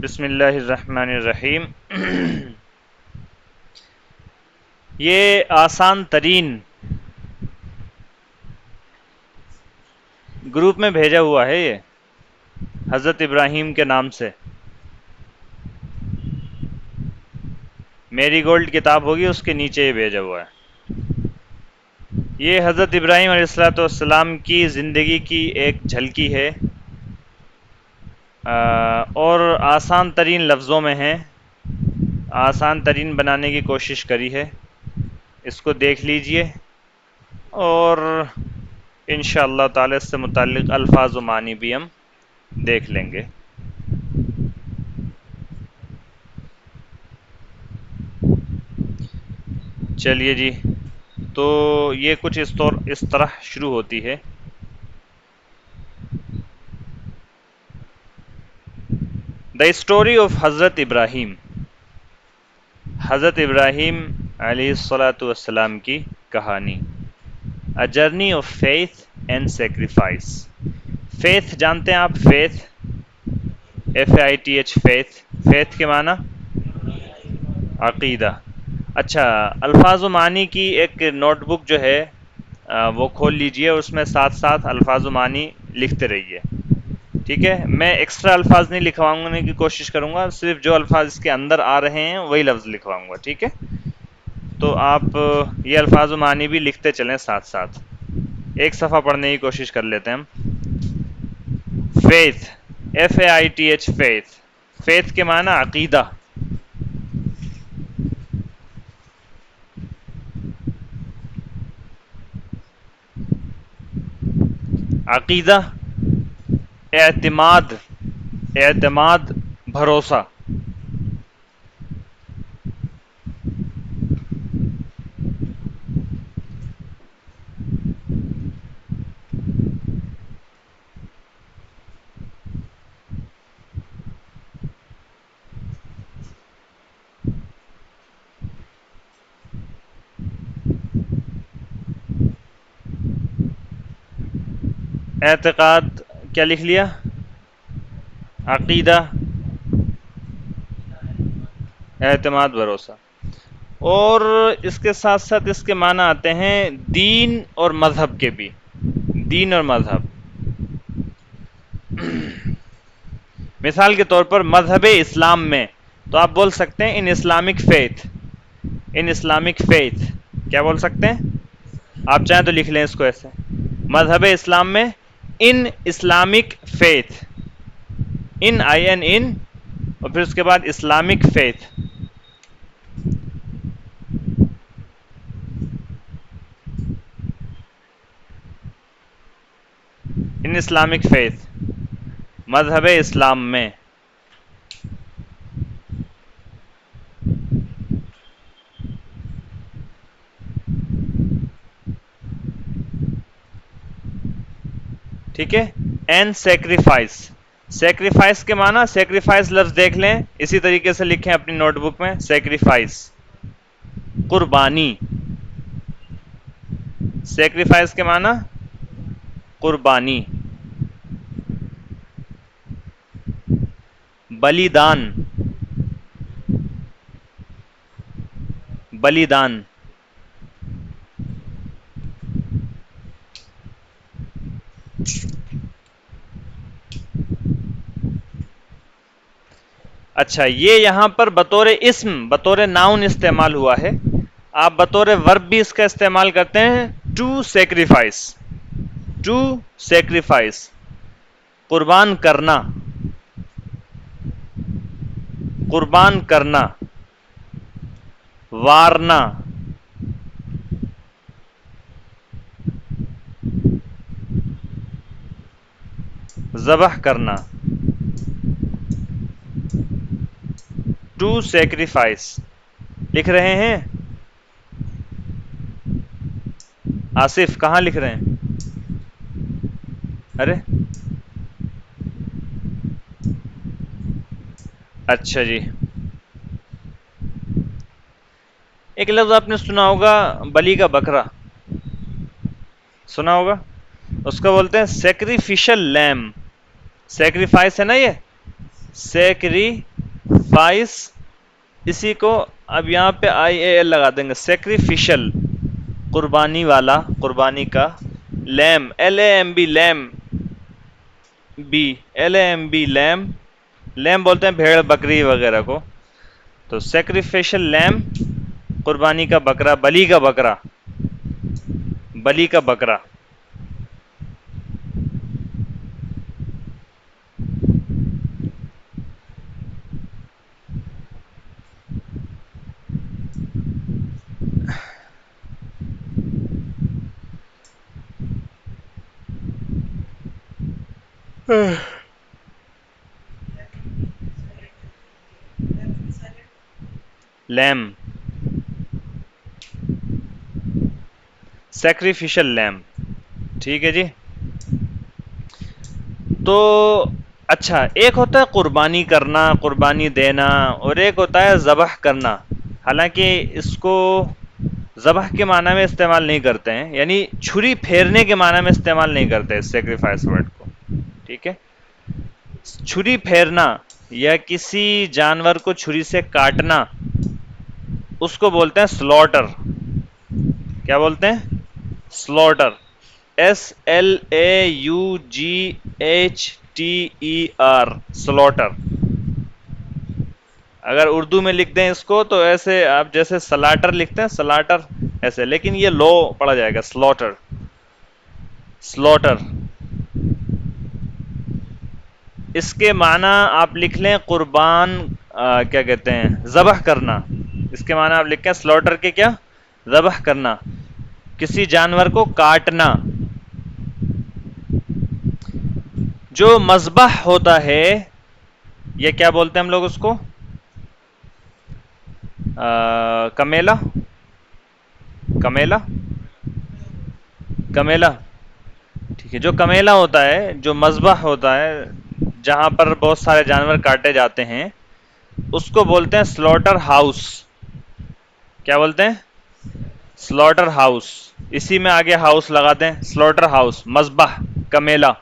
بسم اللہ الرحمن الرحیم۔ یہ آسان ترین گروپ میں بھیجا ہوا ہے، یہ حضرت ابراہیم کے نام سے میری گولڈ کتاب ہوگی، اس کے نیچے یہ بھیجا ہوا ہے۔ یہ حضرت ابراہیم علیہ الصلوۃ والسلام کی زندگی کی ایک جھلکی ہے، اور آسان ترین لفظوں میں ہے، آسان ترین بنانے کی کوشش کری ہے۔ اس کو دیکھ لیجئے اور انشاءاللہ تعالی اس سے متعلق الفاظ و معنی بھی ہم دیکھ لیں گے۔ چلیے جی، تو یہ کچھ اس طرح شروع ہوتی ہے۔ دا اسٹوری آف حضرت ابراہیم، حضرت ابراہیم علیہ الصلاۃ والسلام کی کہانی۔ A journey of faith and sacrifice۔ Faith جانتے ہیں آپ؟ فیتھ، FAITH، فیتھ، فیتھ کے معنی عقیدہ۔ اچھا، الفاظ و معنی کی ایک نوٹ بک جو ہے وہ کھول لیجئے، اس میں ساتھ ساتھ الفاظ و معنی لکھتے رہیے، ٹھیک ہے؟ میں ایکسٹرا الفاظ نہیں لکھوانے کی کوشش کروں گا، صرف جو الفاظ اس کے اندر آ رہے ہیں وہی لفظ لکھواؤں گا، ٹھیک ہے؟ تو آپ یہ الفاظ و معنی بھی لکھتے چلیں ساتھ ساتھ۔ ایک صفحہ پڑھنے کی کوشش کر لیتے ہیں ہم۔ فیتھ، FAITH، فیتھ، فیتھ کے معنی عقیدہ۔ عقیدہ، اعتماد، اعتماد، بھروسہ۔ اعتقاد کیا لکھ لیا؟ عقیدہ، اعتماد، بھروسہ۔ اور اس کے ساتھ ساتھ اس کے معنی آتے ہیں دین اور مذہب کے بھی، دین اور مذہب۔ مثال کے طور پر مذہب اسلام میں تو آپ بول سکتے ہیں in Islamic faith, in Islamic faith, کیا بول سکتے ہیں؟ آپ چاہیں تو لکھ لیں اس کو ایسے، مذہب اسلام میں ان اسلامک فیتھ، ان ان اور پھر اس کے بعد Islamic faith. In Islamic faith, مذہب اسلام میں۔ ٹھیک ہے؟ اینڈ سیکریفائس، سیکریفائس کے معنی، سیکریفائس لفظ دیکھ لیں، اسی طریقے سے لکھیں اپنی نوٹ بک میں، سیکریفائس، قربانی۔ سیکریفائس کے معنی قربانی، بلیدان، بلیدان۔ اچھا، یہ یہاں پر بطور اسم، بطور ناؤن استعمال ہوا ہے، آپ بطور ورب بھی اس کا استعمال کرتے ہیں، ٹو سیکریفائس، ٹو سیکریفائس، قربان کرنا، قربان کرنا، وارنا، ذبح کرنا، ٹو سیکریفائس۔ لکھ رہے ہیں؟ آصف کہاں لکھ رہے ہیں؟ ارے اچھا جی، ایک لفظ آپ نے سنا ہوگا، بلی کا بکرا، سنا ہوگا، اس کو بولتے ہیں سیکریفیشل لیم۔ سیکریفائس ہے نا، یہ سیکریفائس، اسی کو اب یہاں پہ آئی اے ایل لگا دیں گے، سیکریفیشل، قربانی والا، قربانی کا، lamb, L A M B, lamb B, L A M B, lamb, lamb بولتے ہیں بھیڑ بکری وغیرہ کو، تو سیکریفیشل لیم، قربانی کا بکرا، بلی کا بکرا، بلی کا بکرا. لیم، سیکریفیشل لیم، ٹھیک ہے جی. تو اچھا، ایک ہوتا ہے قربانی کرنا، قربانی دینا، اور ایک ہوتا ہے ذبح کرنا. حالانکہ اس کو ذبح کے معنی میں استعمال نہیں کرتے ہیں، یعنی چھری پھیرنے کے معنی میں استعمال نہیں کرتے سیکریفائس ورڈ کو، ٹھیک ہے. چھری پھیرنا یا کسی جانور کو چھری سے کاٹنا، اس کو بولتے ہیں سلوٹر. کیا بولتے ہیں؟ Slaughter, S L A U G H T E R, slaughter. اگر اردو میں لکھ دیں اس کو تو ایسے آپ جیسے سلاٹر لکھتے ہیں، سلاٹر ایسے، لیکن یہ لو پڑا جائے گا، سلوٹر، سلوٹر. اس کے معنی آپ لکھ لیں قربان، کیا کہتے ہیں، ذبح کرنا. اس کے معنی آپ لکھیں سلوٹر کے کیا؟ ذبح کرنا، کسی جانور کو کاٹنا. جو مذبح ہوتا ہے، یہ کیا بولتے ہیں ہم لوگ اس کو؟ کمیلا، کمیلا، کمیلا، ٹھیک ہے. جو کمیلا ہوتا ہے، جو مذبح ہوتا ہے، جہاں پر بہت سارے جانور کاٹے جاتے ہیں، اس کو بولتے ہیں سلوٹر ہاؤس. کیا بولتے ہیں؟ Slaughter house. اسی میں آگے ہاؤس لگا دیں، سلوٹر ہاؤس، مذبح، کمیلا.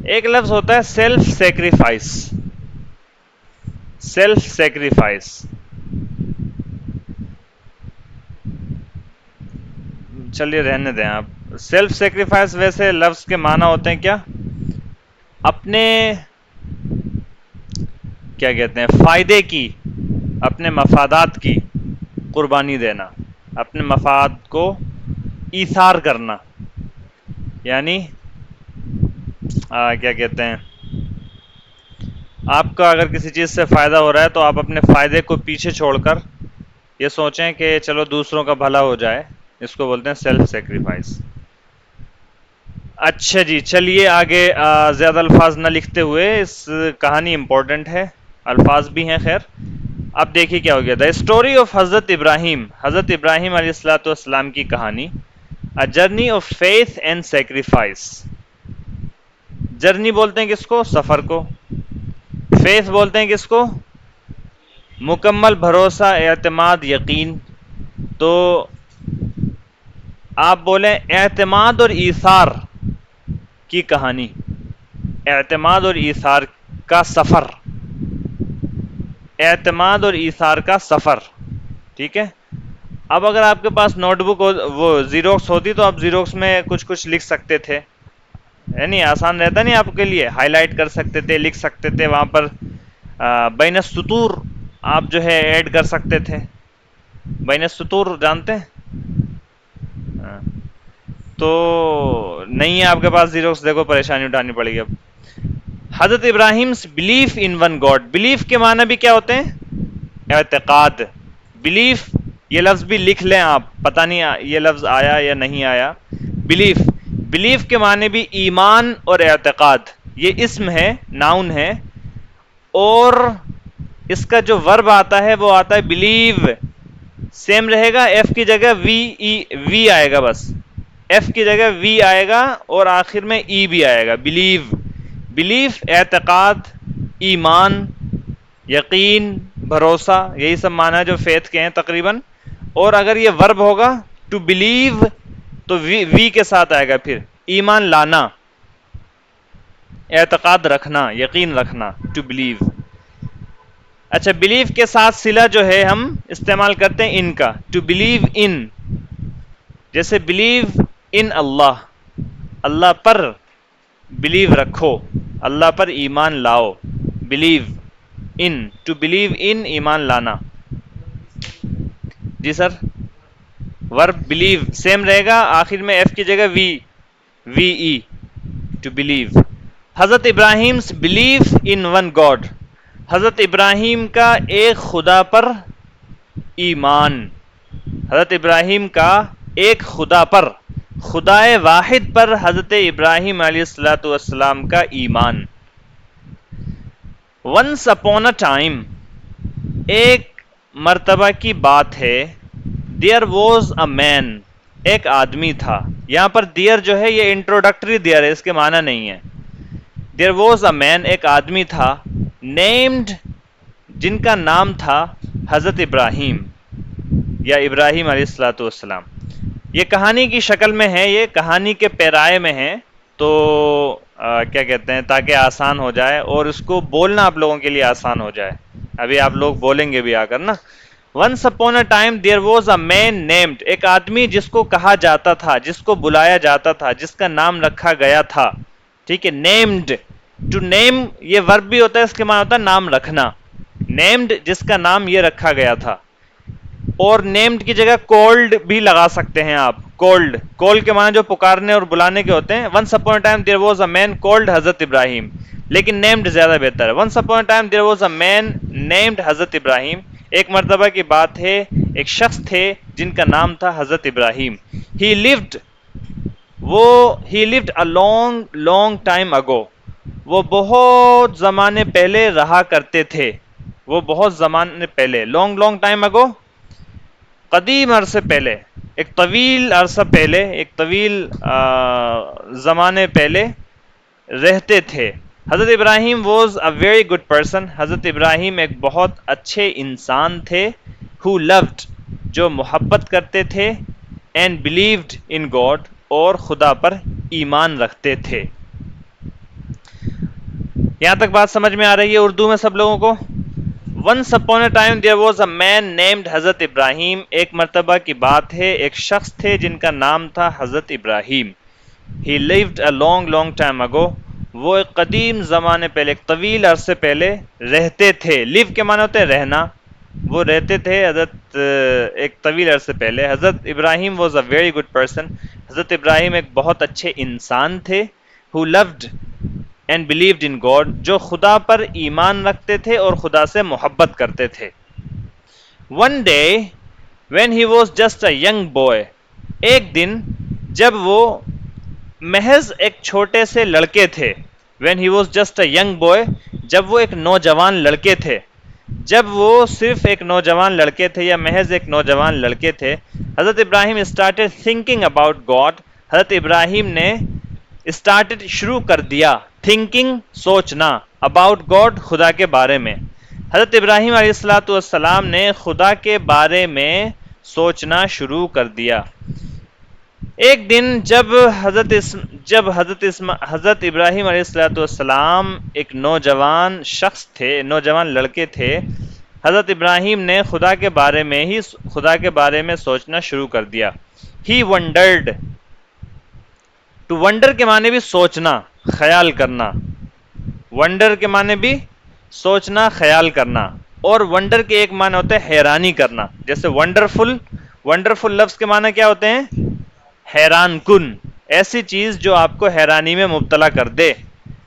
ایک لفظ ہوتا ہے سیلف سیکریفائس، سیلف سیکریفائس. چلیے رہنے دیں آپ. سیلف سیکریفائس ویسے لفظ کے معنی ہوتے ہیں کیا؟ اپنے کیا کہتے ہیں، فائدے کی، اپنے مفادات کی قربانی دینا، اپنے مفاد کو ایثار کرنا. یعنی کیا کہتے ہیں، آپ کا اگر کسی چیز سے فائدہ ہو رہا ہے تو آپ اپنے فائدے کو پیچھے چھوڑ کر یہ سوچیں کہ چلو دوسروں کا بھلا ہو جائے، اس کو بولتے ہیں سیلف سیکریفائس. اچھا جی، چلیے آگے. زیادہ الفاظ نہ لکھتے ہوئے، اس کہانی امپورٹنٹ ہے، الفاظ بھی ہیں. خیر، اب دیکھیے کیا ہو گیا. دا اسٹوری آف حضرت ابراہیم، حضرت ابراہیم علیہ الصلوۃ والسلام کی کہانی. A journey of faith and sacrifice. Journey بولتے ہیں کس کو؟ سفر کو. فیتھ بولتے ہیں کس کو؟ مکمل بھروسہ، اعتماد، یقین. تو آپ بولیں اعتماد اور ایثار کی کہانی، اعتماد اور ایثار کا سفر، اعتماد اور ایثار کا سفر. ٹھیک ہے. اب اگر آپ کے پاس نوٹ بک وہ زیروکس ہوتی تو آپ زیروکس میں کچھ لکھ سکتے تھے، یعنی آسان رہتا نہیں آپ کے لیے، ہائی لائٹ کر سکتے تھے، لکھ سکتے تھے وہاں پر. بین السطور آپ جو ہے ایڈ کر سکتے تھے. بین السطور جانتے ہیں؟ تو نہیں ہے آپ کے پاس زیروکس، دیکھو پریشانی اٹھانی پڑے گی اب. حضرت Ibrahim believe in one God. Believe کے معنی بھی کیا ہوتے ہیں؟ اعتقاد. بلیف یہ لفظ بھی لکھ لیں آپ، پتہ نہیں یہ لفظ آیا یا نہیں آیا. بلیف، بلیف کے معنی بھی ایمان اور اعتقاد. یہ اسم ہے، ناؤن ہے، اور اس کا جو ورب آتا ہے وہ آتا ہے بلیو، سیم رہے گا، ایف کی جگہ وی آئے گا، بس ایف کی جگہ وی آئے گا اور آخر میں ای بھی آئے گا. بلیو، بلیف اعتقاد، ایمان، یقین، بھروسہ، یہی سب معنی جو فیتھ کے ہیں تقریباً. اور اگر یہ ورب ہوگا ٹو بلیو تو وی کے ساتھ آئے گا، پھر ایمان لانا، اعتقاد رکھنا، یقین رکھنا، ٹو بلیو. اچھا، بلیو کے ساتھ صلہ جو ہے ہم استعمال کرتے ہیں ان کا، ٹو بلیو ان، جیسے believe in Allah, Allah per blue رکھو، اللہ پر ایمان لاؤ. Believe in, to believe in, ایمان لانا. جی سر، ورب بلیو سیم رہے گا، آخر میں ایف کی جگہ وی ای، to believe. Hazrat Ibrahim believe in one God, Hazrat Ibrahim کا ایک خدا پر ایمان، حضرت ابراہیم کا ایک خدا پر، خدائے واحد پر حضرت ابراہیم علیہ الصلوۃ والسلام کا ایمان. ونس اپون اے ٹائم، ایک مرتبہ کی بات ہے، دیئر واز اے مین، ایک آدمی تھا. یہاں پر دیئر جو ہے یہ انٹروڈکٹری دیئر ہے، اس کے معنی نہیں ہے. دیر واز اے مین، ایک آدمی تھا، نیمڈ، جن کا نام تھا حضرت ابراہیم یا ابراہیم علیہ الصلوۃ والسلام. یہ کہانی کی شکل میں ہے، یہ کہانی کے پیرائے میں ہے، تو کیا کہتے ہیں، تاکہ آسان ہو جائے اور اس کو بولنا آپ لوگوں کے لیے آسان ہو جائے. ابھی آپ لوگ بولیں گے بھی آ کر نا. Once upon a time there was a man named, ایک آدمی جس کو کہا جاتا تھا، جس کو بلایا جاتا تھا، جس کا نام رکھا گیا تھا. ٹھیک ہے، نیمڈ، ٹو نیم یہ ورب بھی ہوتا ہے، اس کے معنی ہوتا ہے نام رکھنا. نیمڈ جس کا نام یہ رکھا گیا تھا. اور نیمڈ کی جگہ کولڈ بھی لگا سکتے ہیں آپ، کولڈ، کول کے معنی جو پکارنے اور بلانے کے ہوتے ہیں. Once upon a time there was a man called Hazrat Ibrahim, لیکن نیمڈ زیادہ بہتر ہے. Once upon a time there was a man named Hazrat Ibrahim, ایک مرتبہ کی بات ہے، ایک شخص تھے جن کا نام تھا حضرت Ibrahim. He lived, he lived a long long time ago, وہ بہت زمانے پہلے رہا کرتے تھے، وہ بہت زمانے پہلے، لانگ لانگ ٹائم اگو، قدیم عرصے پہلے، ایک طویل عرصہ پہلے، ایک طویل زمانے پہلے رہتے تھے. حضرت Ibrahim was a very good person, حضرت ابراہیم ایک بہت اچھے انسان تھے. ہو لوڈ، جو محبت کرتے تھے، اینڈ بلیوڈ ان گاڈ، اور خدا پر ایمان رکھتے تھے. یہاں تک بات سمجھ میں آ رہی ہے اردو میں سب لوگوں کو؟ Once upon a time there was a man named Hazrat Ibrahim, ایک مرتبہ کی بات ہے، ایک شخص تھے جن کا نام تھا حضرت Ibrahim. He lived a long long time ago, وہ ایک قدیم زمانے پہلے، ایک طویل عرصے پہلے رہتے تھے. لیو کے معنی ہوتے ہیں رہنا، وہ رہتے تھے حضرت ایک طویل عرصے پہلے. حضرت Ibrahim was a very good person, حضرت ابراہیم ایک بہت اچھے انسان تھے. Who loved and believed in God, جو خدا پر ایمان رکھتے تھے اور خدا سے محبت کرتے تھے. One day when he was just a young boy, ایک دن جب وہ محض ایک چھوٹے سے لڑکے تھے. When he was just a young boy, جب وہ ایک نوجوان لڑکے تھے، جب وہ صرف ایک نوجوان لڑکے تھے یا محض ایک نوجوان لڑکے تھے. حضرت ابراہیم started thinking about God, Hazrat ابراہیم نے اسٹارٹڈ شروع کر دیا، تھنکنگ سوچنا، اباؤٹ گاڈ خدا کے بارے میں. حضرت ابراہیم علیہ الصلوۃ والسلام نے خدا کے بارے میں سوچنا شروع کر دیا. ایک دن جب حضرت ابراہیم علیہ الصلوۃ والسلام ایک نوجوان شخص تھے، نوجوان لڑکے تھے، حضرت ابراہیم نے خدا کے بارے میں سوچنا شروع کر دیا. ہی ونڈرڈ، ٹو ونڈر کے معنی بھی سوچنا، خیال کرنا. ونڈر کے معنی بھی سوچنا، خیال کرنا. اور ونڈر کے ایک معنی ہوتا ہے حیرانی کرنا، جیسے ونڈرفل، ونڈرفل لفظ کے معنی کیا ہوتے ہیں؟ حیران کن، ایسی چیز جو آپ کو حیرانی میں مبتلا کر دے،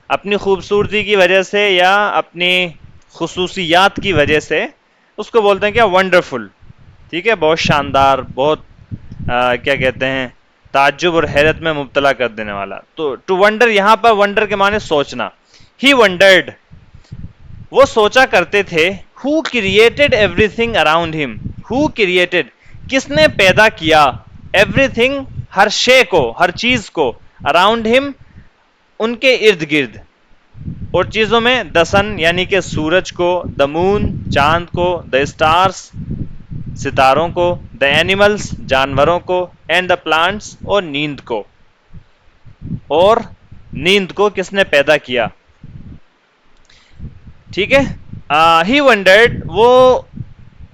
اپنی خوبصورتی کی وجہ سے یا اپنی خصوصیات کی وجہ سے، اس کو بولتے ہیں کیا؟ ونڈرفل. ٹھیک ہے، بہت شاندار، بہت کیا کہتے ہیں، تعجب اور حیرت میں مبتلا کر دینے والا. تو ٹو ونڈر، یہاں پر ونڈر کے معنی سوچنا. ہی ونڈرڈ، وہ سوچا کرتے تھے. who created everything around him, who created, کس نے پیدا کیا, everything, ہر شے کو, ہر چیز کو, around him, ان کے ارد گرد, اور چیزوں میں the sun یعنی کہ سورج کو, the moon چاند کو, the stars ستاروں کو, the animals جانوروں کو, and the plants اور نیند کو, اور نیند کو کس نے پیدا کیا. ٹھیک ہے. ہی ونڈرڈ, وہ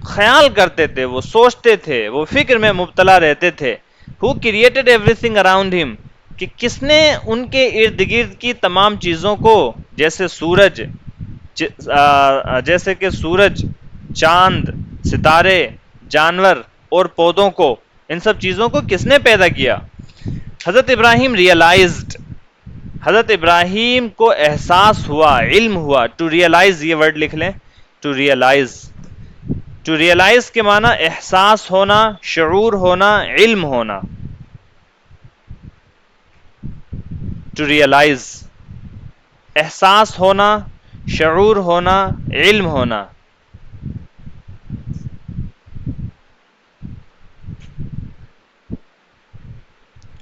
خیال کرتے تھے, وہ سوچتے تھے, وہ فکر میں مبتلا رہتے تھے. Who created every thing around ہم, کہ کس نے ان کے ارد گرد کی تمام چیزوں کو, جیسے سورج, جیسے کہ سورج, چاند, ستارے, جانور اور پودوں کو, ان سب چیزوں کو کس نے پیدا کیا. حضرت ابراہیم ریئلائزڈ, حضرت ابراہیم کو احساس ہوا, علم ہوا. ٹو ریئلائز, یہ ورڈ لکھ لیں, ٹو ریئلائز. ٹو ریئلائز کے معنی احساس ہونا, شعور ہونا, علم ہونا. ٹو ریئلائز, احساس ہونا, شعور ہونا, علم ہونا.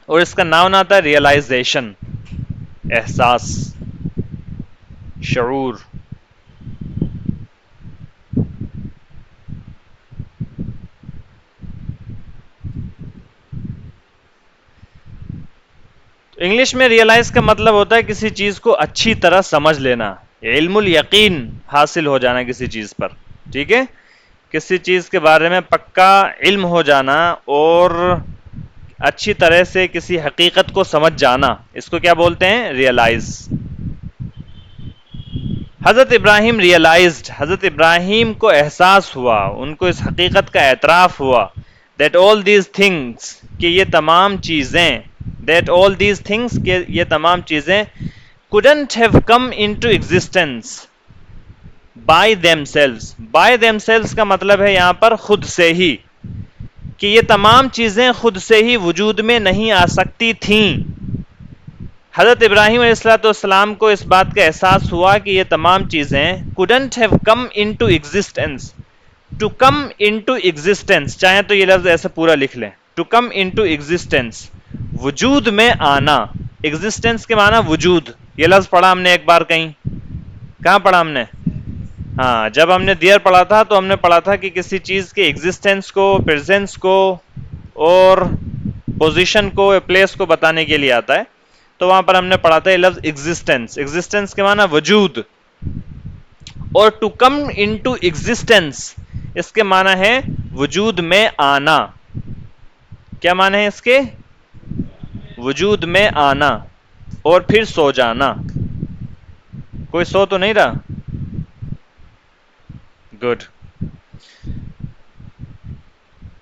اور اس کا نام آتا ہے ریئلائزیشن, احساس, شعور. انگلش میں ریئلائز کا مطلب ہوتا ہے کسی چیز کو اچھی طرح سمجھ لینا, علم الیقین حاصل ہو جانا کسی چیز پر. ٹھیک ہے, کسی چیز کے بارے میں پکا علم ہو جانا اور اچھی طرح سے کسی حقیقت کو سمجھ جانا, اس کو کیا بولتے ہیں, ریئلائز. حضرت ابراہیم ریئلائزڈ, حضرت ابراہیم کو احساس ہوا, ان کو اس حقیقت کا اعتراف ہوا, that all these things, کہ یہ تمام چیزیں, that all these things, کہ یہ تمام چیزیں couldn't have come into existence by themselves. by themselves کا مطلب ہے یہاں پر خود سے ہی, کہ یہ تمام چیزیں خود سے ہی وجود میں نہیں آ سکتی تھیں. حضرت ابراہیم علیہ السلام کو اس بات کا احساس ہوا کہ یہ تمام چیزیں couldn't have come into existence. to come into existence, چاہیں تو یہ لفظ ایسے پورا لکھ لیں, to come into existence, وجود میں آنا. existence کے معنی وجود. یہ لفظ پڑھا ہم نے ایک بار کہیں, کہاں پڑھا ہم نے؟ ہاں, جب ہم نے دیئر پڑھا تھا تو ہم نے پڑھا تھا کہ کسی چیز کے ایگزسٹنس کو, پریزنس کو اور پوزیشن کو, پلیس کو بتانے کے لیے آتا ہے. تو وہاں پر ہم نے پڑھا تھا یہ لفظ ایگزسٹنس. ایگزسٹنس کے معنی وجود, اور ٹو کم انٹو ایگزسٹنس اس کے معنی ہے وجود میں آنا. کیا معنی ہے اس کے؟ وجود میں آنا اور پھر سو جانا. کوئی سو تو نہیں رہا؟ گڈ.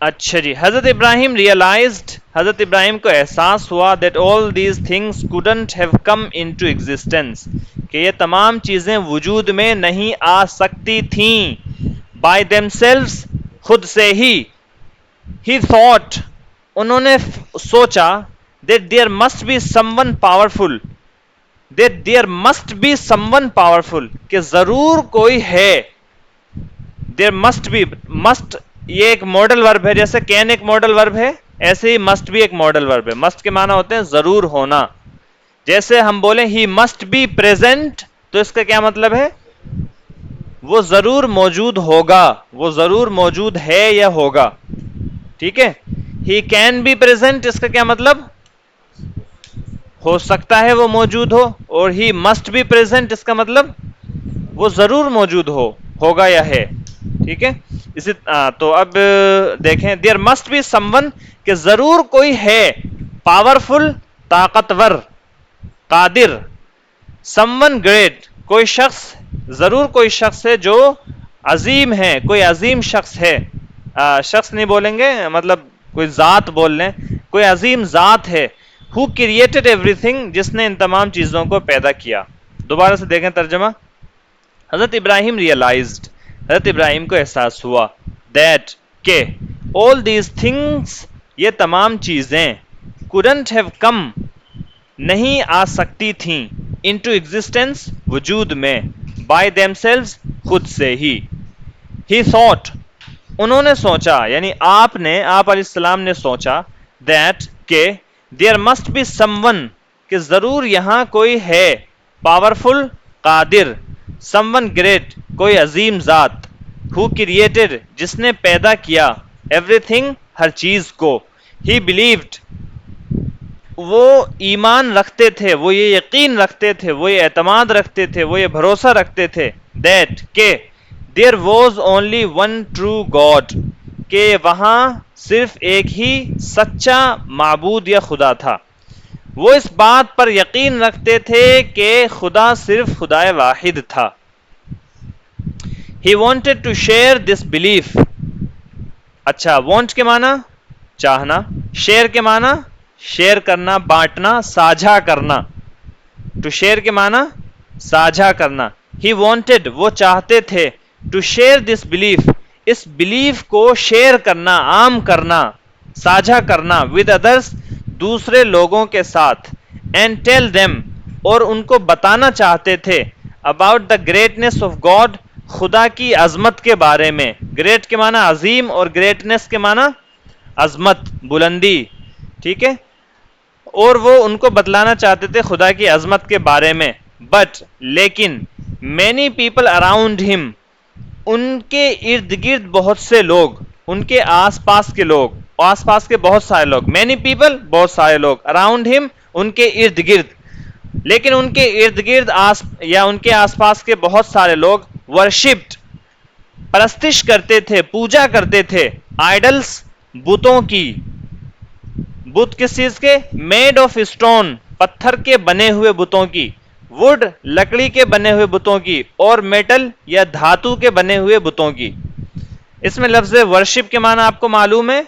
اچھا جی, حضرت ابراہیم ریئلائزڈ, حضرت ابراہیم کو احساس ہوا that all these things couldn't have come into existence, کہ یہ تمام چیزیں وجود میں نہیں آ سکتی تھیں by themselves, خود سے ہی. he thought, انہوں نے سوچا that there must be someone powerful, that there must be someone powerful, کہ ضرور کوئی ہے. there must be, must یہ ایک ماڈل ورب ہے, جیسے کین ایک ماڈل ورب ہے, ایسے ہی must بھی ایک ماڈل ورب ہے. must کے معنی ہوتے ہیں ضرور ہونا. جیسے ہم بولیں he must be present, تو اس کا کیا مطلب ہے؟ وہ ضرور موجود ہوگا, وہ ضرور موجود ہے یا ہوگا. ٹھیک ہے. he can be present, اس کا کیا مطلب؟ ہو سکتا ہے وہ موجود ہو. اور he must be present, اس کا مطلب وہ ضرور موجود ہو, ہوگا یا ہے. ٹھیک ہے. اسی تو اب دیکھیں, there must be someone, کہ ضرور کوئی ہے, پاورفل, طاقتور, قادر, someone great, کوئی شخص, ضرور کوئی شخص ہے جو عظیم ہے, کوئی عظیم شخص ہے. شخص نہیں بولیں گے, مطلب کوئی ذات بول لیں, کوئی عظیم ذات ہے. who created everything, جس نے ان تمام چیزوں کو پیدا کیا. دوبارہ سے دیکھیں ترجمہ. حضرت ابراہیم ریئلائزڈ, حضرت ابراہیم کو احساس ہوا that, کہ all these things, یہ تمام چیزیں couldn't have come, نہیں آ سکتی تھیں, into existence, وجود میں, by themselves, خود سے ہی. He thought, انہوں نے سوچا یعنی آپ علیہ السلام نے سوچا that کہ there must be someone کہ ضرور یہاں کوئی ہے powerful قادر someone great کوئی عظیم ذات who created جس نے پیدا کیا everything ہر چیز کو he believed وہ ایمان رکھتے تھے وہ یہ یقین رکھتے تھے وہ یہ اعتماد رکھتے تھے وہ یہ بھروسہ رکھتے تھے that کہ there was only one true God کہ وہاں صرف ایک ہی سچا معبود یا خدا تھا وہ اس بات پر یقین رکھتے تھے کہ خدا صرف خدا واحد تھا he wanted to share this belief اچھا want کے معنی چاہنا share کے معنی شیئر کرنا بانٹنا ساجھا کرنا to share کے معنی ساجھا کرنا he wanted وہ چاہتے تھے to share this belief اس belief کو شیئر کرنا عام کرنا ساجھا کرنا with others دوسرے لوگوں کے ساتھ and tell them اور ان کو بتانا چاہتے تھے about the greatness of God خدا کی عظمت کے بارے میں great کے معنی عظیم اور greatness کے معنی عظمت بلندی ٹھیک ہے اور وہ ان کو بتلانا چاہتے تھے خدا کی عظمت کے بارے میں بٹ لیکن many people around him ان کے ارد گرد بہت سے لوگ ان کے آس پاس کے لوگ آس پاس کے بہت سارے لوگ many people بہت سارے لوگ around him ان کے ارد گرد لیکن ان کے ارد گرد یا ان کے آس پاس کے بہت سارے لوگ worshipped پرستش کرتے تھے پوجا کرتے تھے idols بتوں کی بت کس چیز کے میڈ آف اسٹون پتھر کے بنے ہوئے بتوں کی وڈ لکڑی کے بنے ہوئے بتوں کی اور میٹل یا دھاتو کے بنے ہوئے بتوں کی اس میں لفظ ورشپ کے معنی آپ کو معلوم ہے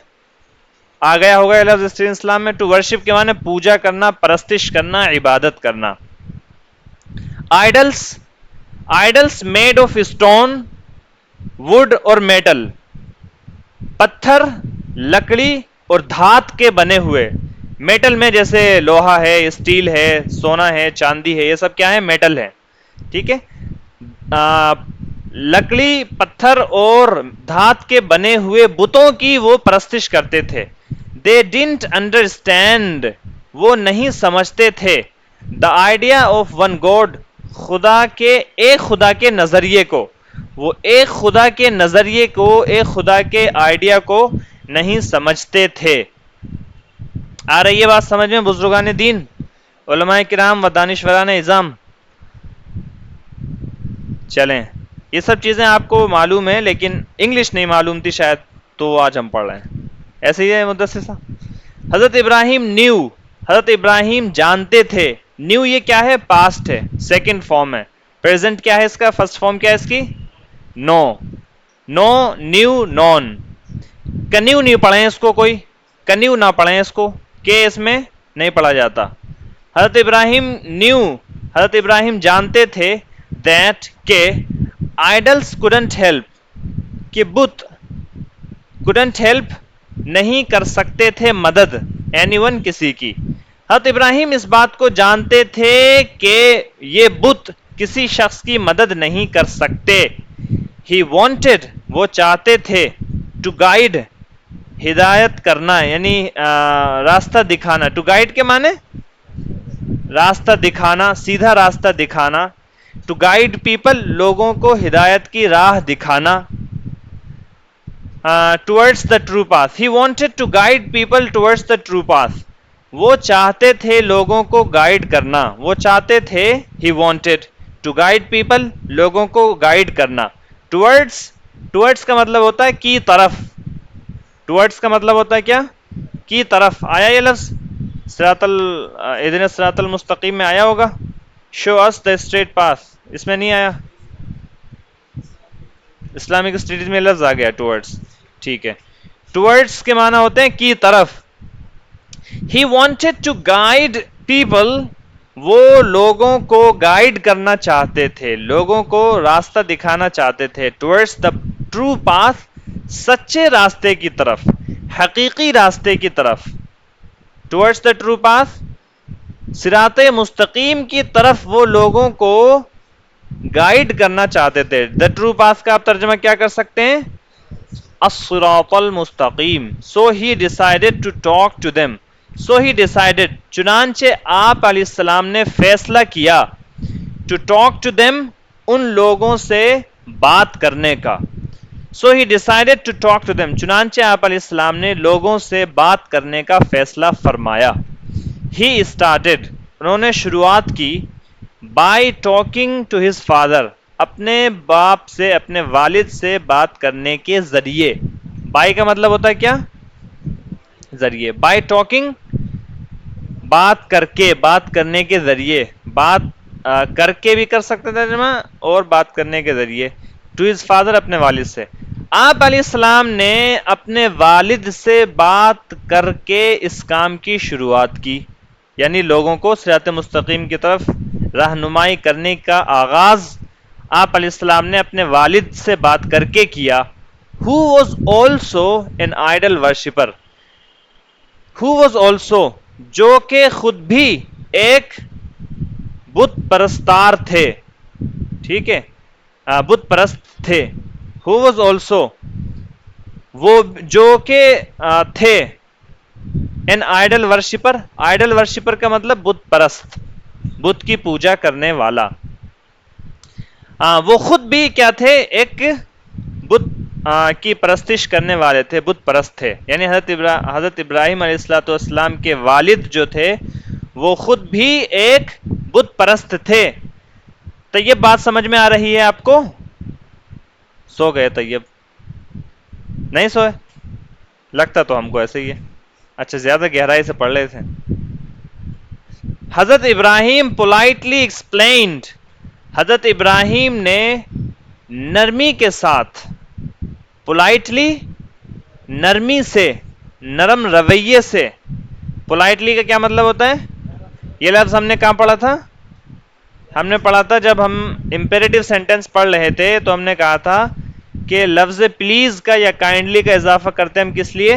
آ گیا ہوگا یہ لفظ اسٹرین اسلام میں ٹو ورشپ کے معنی پوجا کرنا پرستش کرنا عبادت کرنا idols made of stone would اور میٹل پتھر لکڑی اور دھات کے بنے ہوئے میٹل میں جیسے لوہا ہے اسٹیل ہے سونا ہے چاندی ہے یہ سب کیا ہے میٹل ہے ٹھیک ہے لکڑی پتھر اور دھات کے بنے ہوئے بتوں کی وہ پرستش کرتے تھے they didn't understand وہ نہیں سمجھتے تھے the idea of one God ایک خدا کے نظریے کو وہ ایک خدا کے نظریے کو ایک خدا کے آئیڈیا کو نہیں سمجھتے تھے آ رہی ہے بات سمجھ میں بزرگان دین علماء کرام و دانشوران اعظام چلیں یہ سب چیزیں آپ کو معلوم ہیں لیکن انگلش نہیں معلوم تھی شاید تو آج ہم پڑھ رہے ہیں ایسے ہی ہے مدثر صاحب حضرت ابراہیم نیو حضرت ابراہیم جانتے تھے نیو یہ کیا ہے پاسٹ ہے سیکنڈ فارم ہے پریزنٹ کیا ہے اس کا فرسٹ فارم کیا ہے اس کی نو نیو نون کنیو نہیں پڑھیں اس کو کوئی کنیو نہ پڑھیں اس کو کہ اس میں نہیں پڑھا جاتا حضرت ابراہیم جانتے تھے that کہ idols couldn't help کہ بت couldn't help نہیں کر سکتے تھے مدد anyone کسی کی حضرت ابراہیم اس بات کو جانتے تھے کہ یہ بت کسی شخص کی مدد نہیں کر سکتے he wanted وہ چاہتے تھے to guide ہدایت کرنا یعنی راستہ دکھانا ٹو گائیڈ کے معنی راستہ دکھانا سیدھا راستہ دکھانا ٹو گائیڈ پیپل لوگوں کو ہدایت کی راہ دکھانا towards the true path he wanted to guide people towards the true path وہ چاہتے تھے لوگوں کو گائیڈ کرنا وہ چاہتے تھے ہی وانٹیڈ ٹو گائیڈ پیپل لوگوں کو گائیڈ کرنا ٹورڈز کا مطلب ہوتا ہے کی طرف ٹورڈز کا مطلب ہوتا ہے کیا کی طرف آیا یہ لفظ اہدنا الصراط المستقیم میں آیا ہوگا شو اس دا اسٹریٹ پاث اس میں نہیں آیا اسلامک اسٹڈیز میں لفظ آ گیا ٹورڈز ٹھیک ہے ٹورڈز کے معنی ہوتے ہیں کی طرف ہی وانٹیڈ ٹو گائیڈ پیپل وہ لوگوں کو گائیڈ کرنا چاہتے تھے لوگوں کو راستہ دکھانا چاہتے تھے ٹورڈز دا ٹرو پاث سچے راستے کی طرف حقیقی راستے کی طرف ٹورڈز دا ٹرو پاث صراط مستقیم کی طرف وہ لوگوں کو گائیڈ کرنا چاہتے تھے. دا ٹرو پاس کا آپ ترجمہ کیا کر سکتے ہیں؟ الصراط المستقیم. So he decided to talk to them. So he decided, چنانچہ آپ علیہ السلام نے فیصلہ کیا, to talk to them, ان لوگوں سے بات کرنے کا. So he decided to talk to them. چنانچہ آپ علیہ السلام نے لوگوں سے بات کرنے کا فیصلہ فرمایا. He started, انہوں نے شروعات کی, by talking to his father, اپنے باپ سے, اپنے والد سے بات کرنے کے ذریعے. بائی کا مطلب ہوتا ہے کیا؟ ذریعے. بائی ٹاکنگ, بات کر کے, بات کرنے کے ذریعے. بات کر کے بھی کر سکتے تھے ترجمہ, اور بات کرنے کے ذریعے. ٹو ہز فادر, اپنے والد سے. آپ علیہ السلام نے اپنے والد سے بات کر کے اس کام کی شروعات کی, یعنی لوگوں کو صراط مستقیم کی طرف رہنمائی کرنے کا آغاز آپ علیہ السلام نے اپنے والد سے بات کر کے کیا. Who was also an idol worshipper. Who was also, جو کہ خود بھی ایک بت پرستار تھے. ٹھیک ہے, بت پرست تھے. Who was also, وہ جو کہ تھے, an idol worshipper. idol worshipper کا مطلب بت پرست, بت کی پوجا کرنے والا. وہ خود بھی کیا تھے؟ ایک بت کی پرستش کرنے والے تھے, بت پرست تھے. یعنی حضرت ابراہیم علیہ السلام کے والد جو تھے وہ خود بھی ایک بت پرست تھے. طیب بات سمجھ میں آ رہی ہے آپ کو؟ سو گئے طیب؟ نہیں سوئے؟ لگتا تو ہم کو ایسے ہی ہے. اچھا, زیادہ گہرائی سے پڑھ رہے تھے. حضرت ابراہیم politely explained, حضرت ابراہیم نے نرمی کے ساتھ, politely نرمی سے, نرم رویے سے. politely کا کیا مطلب ہوتا ہے؟ یہ لفظ ہم نے کہاں پڑھا تھا؟ ہم نے پڑھا تھا جب ہم امپیریٹیو سینٹنس پڑھ رہے تھے تو ہم نے کہا تھا کہ لفظ پلیز کا یا کائنڈلی کا اضافہ کرتے ہیں ہم کس لیے؟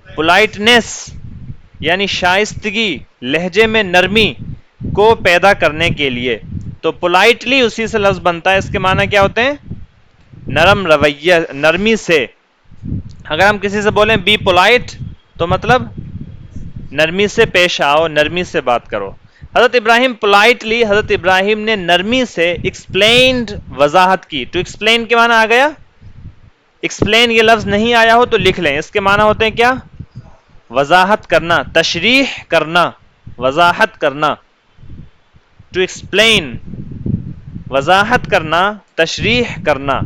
politeness, یعنی شائستگی, لہجے میں نرمی کو پیدا کرنے کے لیے. تو politely اسی سے لفظ بنتا ہے. اس کے معنی کیا ہوتے ہیں؟ نرم رویہ, نرمی سے. اگر ہم کسی سے بولیں بی polite تو مطلب نرمی سے پیش آؤ, نرمی سے بات کرو. حضرت ابراہیم politely, حضرت ابراہیم نے نرمی سے explained, وضاحت کی. تو explain کے معنی آ گیا. explain یہ لفظ نہیں آیا ہو تو لکھ لیں. اس کے معنی ہوتے ہیں کیا؟ وضاحت کرنا, تشریح کرنا, وضاحت کرنا. to explain, وضاحت کرنا, تشریح کرنا.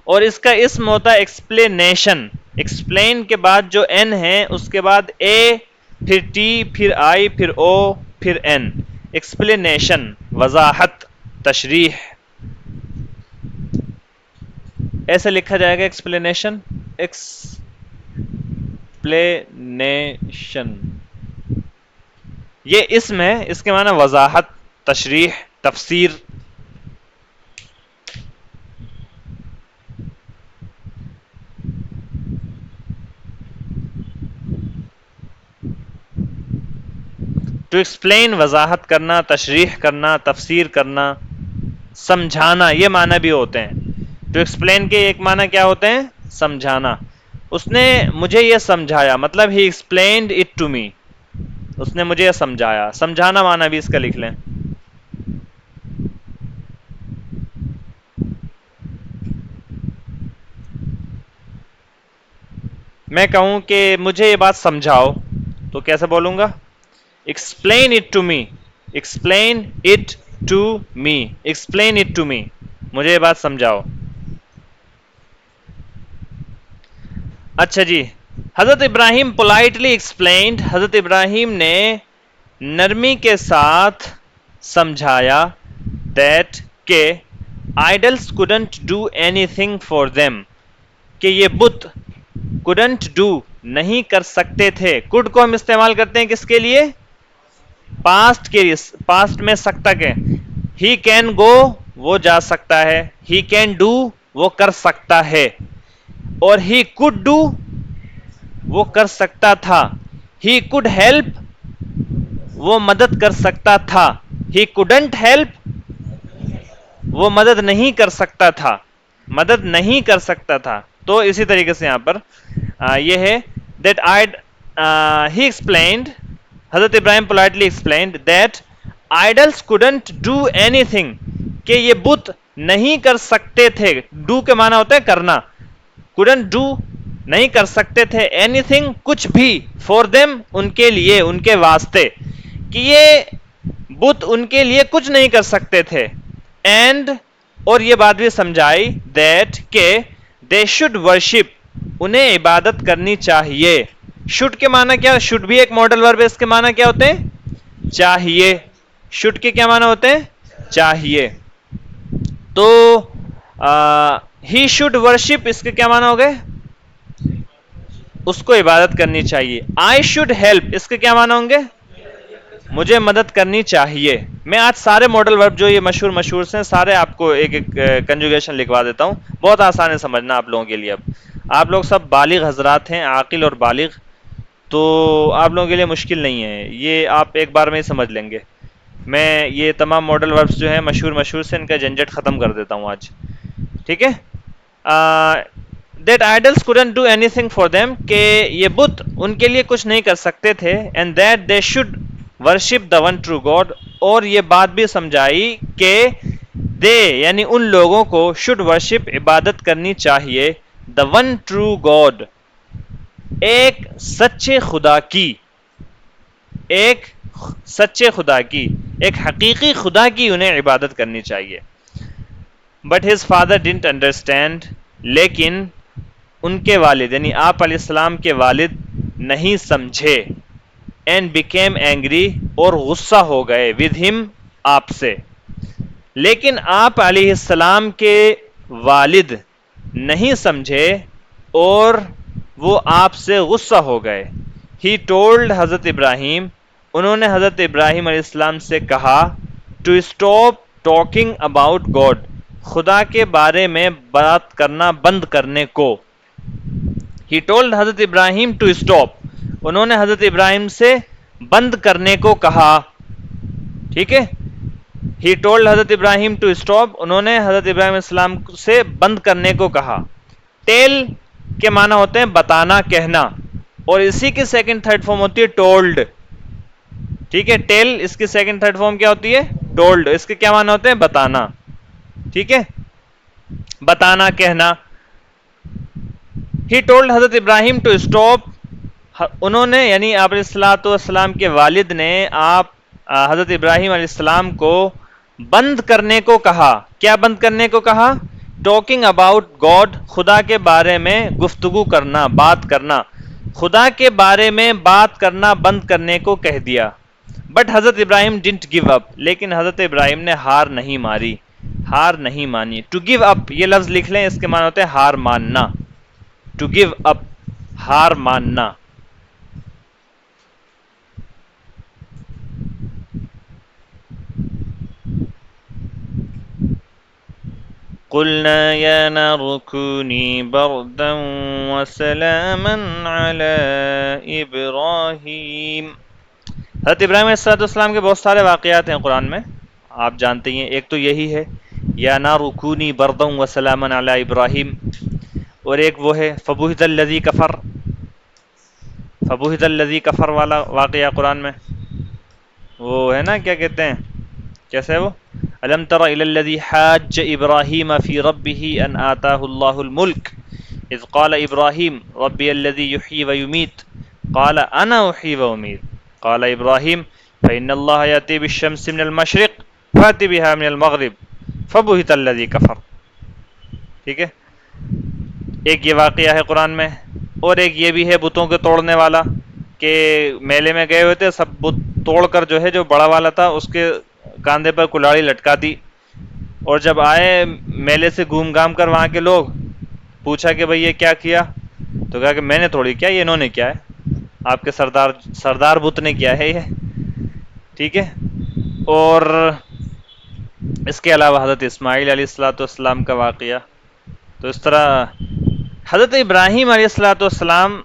اور اس کا اسم ہوتا ہے ایکسپلینیشن. ایکسپلین کے بعد جو این ہے اس کے بعد اے, پھر ٹی, پھر آئی, پھر او, پھر این. ایکسپلینیشن, وضاحت, تشریح. ایسے لکھا جائے گا ایکسپلینیشن, ایکسپلینیشن. یہ اسم ہے, اس کے معنی وضاحت, تشریح, تفسیر. ٹو ایکسپلین, وضاحت کرنا, تشریح کرنا, تفسیر کرنا, سمجھانا, یہ معنی بھی ہوتے ہیں. ٹو ایکسپلین کے ایک معنی کیا ہوتے ہیں؟ سمجھانا. اس نے مجھے یہ سمجھایا, مطلب ہی ایکسپلینڈ اٹ ٹو می, اس نے مجھے یہ سمجھایا. سمجھانا معنی بھی اس کا لکھ لیں. میں کہوں کہ مجھے یہ بات سمجھاؤ تو کیسے بولوں گا؟ Explain it to me, explain it to me, explain it to me, مجھے یہ بات سمجھاؤ. اچھا جی, حضرت ابراہیم politely explained, حضرت ابراہیم نے نرمی کے ساتھ سمجھایا that کہ idols couldn't do anything for them, کہ یہ بت couldn't do, نہیں کر سکتے تھے. could کو ہم استعمال کرتے ہیں کس کے لیے؟ پاسٹ کے لیے, پاسٹ میں سکتا کے. he can go, وہ جا سکتا ہے. he can do, وہ کر سکتا ہے. اور he could do, وہ کر سکتا تھا. he could help, وہ مدد کر سکتا تھا. he couldn't help, وہ مدد نہیں کر سکتا تھا، مدد نہیں کر سکتا تھا. تو اسی طریقے سے یہاں پر یہ ہے that he explained, حضرت ابراہیم politely explained that idols couldn't do anything, کہ یہ بت نہیں کر سکتے تھے. do کے معنی ہوتا ہے کرنا. couldn't do نہیں کر سکتے تھے anything کچھ بھی for them ان کے لیے، ان کے واسطے، کہ یہ بت ان کے لیے کچھ نہیں کر سکتے تھے. اینڈ اور یہ بات بھی سمجھائی that کہ they should worship انہیں عبادت کرنی چاہیے. should کے معنی کیا؟ should بھی ایک ماڈل ورب ہے، اس کے معنی کیا ہوتے ہیں؟ چاہیے. should کے کیا معنی ہوتے ہیں؟ چاہیے. تو he should worship اس کے کیا معنی ہو گئے؟ اس کو عبادت کرنی چاہیے. I should help اس کے کیا معنی ہوں گے؟ مجھے مدد کرنی چاہیے. میں آج سارے ماڈل ورب جو یہ مشہور ہیں سارے آپ کو ایک ایک کنجوگیشن لکھوا دیتا ہوں، بہت آسان ہے سمجھنا آپ لوگوں کے لیے. اب آپ لوگ سب بالغ حضرات ہیں، عاقل اور بالغ، تو آپ لوگوں کے لیے مشکل نہیں ہے، یہ آپ ایک بار میں ہی سمجھ لیں گے. میں یہ تمام ماڈل وربس جو ہیں مشہور سے ان کا جھنجٹ ختم کر دیتا ہوں آج. ٹھیک ہے. that idols couldn't do anything for them کہ یہ بت ان کے لیے کچھ نہیں کر سکتے تھے. and that they should worship the one true God، اور یہ بات بھی سمجھائی کہ they یعنی ان لوگوں کو should worship عبادت کرنی چاہیے the one true God ایک سچے خدا کی، ایک سچے خدا کی، ایک حقیقی خدا کی انہیں عبادت کرنی چاہیے. but his father didn't understand لیکن ان کے والد یعنی آپ علیہ السلام کے والد نہیں سمجھے. and became angry اور غصہ ہو گئے with him آپ سے. لیکن آپ علیہ السلام کے والد نہیں سمجھے اور وہ آپ سے غصہ ہو گئے. he told حضرت ابراہیم انہوں نے حضرت ابراہیم علیہ السلام سے کہا to stop talking about God خدا کے بارے میں بات کرنا بند کرنے کو. he told حضرت ابراہیم to stop انہوں نے حضرت ابراہیم سے بند کرنے کو کہا. ٹھیک ہے. he told حضرت ابراہیم to stop انہوں نے حضرت ابراہیم علیہ السلام سے بند کرنے کو کہا. tell کے معنی ہوتے ہیں بتانا، کہنا، اور اسی کی سیکنڈ تھرڈ فارم ہوتی ہے told. ٹھیک ہے. tell اس کی سیکنڈ تھرڈ فارم کیا ہوتی ہے؟ told. اس کے کیا معنی ہوتے ہیں؟ بتانا. ٹھیک ہے. بتانا، کہنا. he told حضرت ابراہیم to stop انہوں نے یعنی آپ علیہ السلام کے والد نے آپ حضرت ابراہیم علیہ السلام کو بند کرنے کو کہا. کیا بند کرنے کو کہا؟ ٹاکنگ اباؤٹ گاڈ خدا کے بارے میں گفتگو کرنا، بات کرنا. خدا کے بارے میں بات کرنا بند کرنے کو کہہ دیا. بٹ حضرت ابراہیم ڈنٹ گیو اپ لیکن حضرت ابراہیم نے ہار نہیں ماری، ہار نہیں مانی. ٹو گیو اپ یہ لفظ لکھ لیں، اس کے معنی ہوتے ہیں ہار ماننا. ٹو گیو اپ ہار ماننا. قلنا یا نار کونی بردا وسلاما علی ابراہیم. حضرت ابراہیم علیہ السلام کے بہت سارے واقعات ہیں قرآن میں، آپ جانتے ہیں. ایک تو یہی ہے یا نار کونی بردا وسلاما علی ابراہیم، اور ایک وہ ہے فبہت الذی کفر، فبہت الذی کفر والا واقعہ قرآن میں. وہ ہے نا کیا کہتے ہیں، کیسے ہے وہ؟ الم تر الی الذی حاج ابراہیم فی ربہ ان آتاہ اللہ الملک اذ قال ابراہیم ربی الذی یحیی ویمیت قال انا احیی وامیت قال ابراہیم فإن اللہ یأتی بالشمس من المشرق فأت بها من المغرب فبہت الذی کفر. ٹھیک ہے. ایک یہ واقعہ ہے قرآن میں، اور ایک یہ بھی ہے بتوں کے توڑنے والا، کہ میلے میں گئے ہوئے تھے، سب بت توڑ کر جو ہے جو بڑا والا تھا اس کے کاندھے پر کلاڑی لٹکا دی، اور جب آئے میلے سے گھوم گھام کر وہاں کے لوگ، پوچھا کہ بھئی یہ کیا کیا؟ تو کہا کہ میں نے تھوڑی کیا، یہ انہوں نے کیا ہے، آپ کے سردار بت نے کیا ہے یہ. ٹھیک ہے. اور اس کے علاوہ حضرت اسماعیل علیہ السلام کا واقعہ. تو اس طرح حضرت ابراہیم علیہ السلام